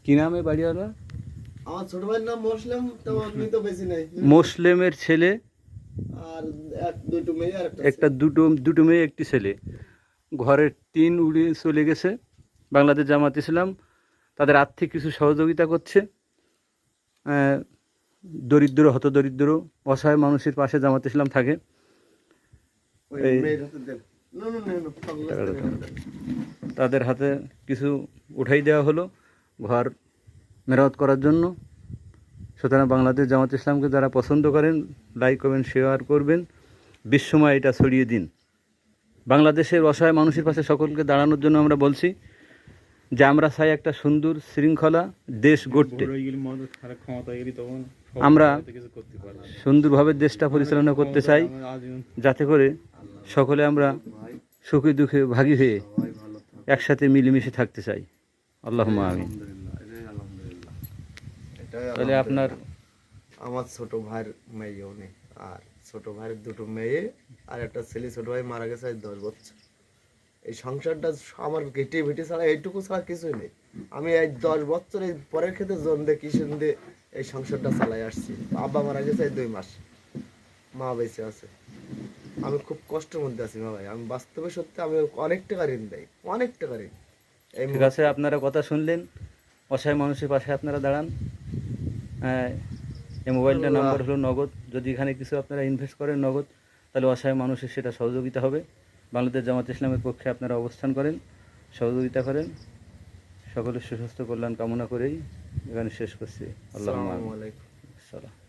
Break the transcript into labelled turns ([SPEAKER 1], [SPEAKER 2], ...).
[SPEAKER 1] কি নামে বাড়িওয়ালা?
[SPEAKER 2] আমার ছোট ভাইয়ের নাম মুসলিম, তো আপনি তো বেশি নাই।
[SPEAKER 1] মুসলিমের ছেলে,
[SPEAKER 2] আর দুটো মেয়ে আর
[SPEAKER 1] একটা দুটো মেয়ে একটি ছেলে। ঘরের টিন উড়ে চলে গেছে। বাংলাদেশ জামাত ইসলাম তাদের আর্থিক কিছু সহযোগিতা করছে। দরিদ্র হতদরিদ্র অসহায় মানুষের পাশে জামাত ইসলাম থাকে। এই তাদের হাতে কিছু উঠাই দেওয়া হলো ঘর মেরামত করার জন্য। সুতরাং বাংলাদেশ জামাত ইসলামকে যারা পছন্দ করেন, লাইক কমেন্ট শেয়ার করবেন, বিশ্বময় এটা ছড়িয়ে দিন। বাংলাদেশের অসহায় মানুষের পাশে সকলকে দাঁড়ানোর জন্য আমরা বলছি যে আমরা চাই একটা সুন্দর শৃঙ্খলা দেশ গড়তে। আমরা সুন্দরভাবে দেশটা পরিচালনা করতে চাই, যাতে করে সকলে আমরা সুখে দুঃখে ভাগী হয়ে একসাথে মিলেমিশে থাকতে চাই। আল্লাহুম্মা আমিন। তাহলে আপনার
[SPEAKER 2] আমার ছোট ভাইয়ের মেয়ে অনেক, আর ছোট ভাইয়ের দুটো মেয়ে আর একটা ছেলে। ছোট ভাই মারা গেছে আজ 10 বছর। এই সংসারটা আমার ঘেটে ভিটে ছাড়া এইটুকু ছাড়া কিছুই নেই। আমি এই 10 বছর এই পরের ক্ষেত্রে জন দিয়ে কিষণ দিয়ে এই সংসারটা চালাই আসছি। আব্বা মারা গেছে এই 2 মাস, মা বেঁচে আছে। আমি খুব কষ্টের মধ্যে আছি মা ভাই। আমি বাস্তবে সত্যি আমি অনেক টাকা ঋণ দেয়, অনেক টাকা ঋণ।
[SPEAKER 1] ঠিক আছে, আপনারা কথা শুনলেন। অসহায় মানুষের পাশে আপনারা দাঁড়ান। এই মোবাইলটার নাম্বার হলো নগদ। যদি এখানে কিছু আপনারা ইনভেস্ট করেন নগদ, তাহলে অসহায় মানুষের সেটা সহযোগিতা হবে। বাংলাদেশ জামাত ইসলামের পক্ষে আপনারা অবস্থান করেন, সহযোগিতা করেন। সকলের সুস্বাস্থ্য কল্যাণ কামনা করেই এখানে শেষ করছি। আল্লাহুম্মা আমিন।
[SPEAKER 2] আসসালামু আলাইকুম।
[SPEAKER 1] আসসালাম।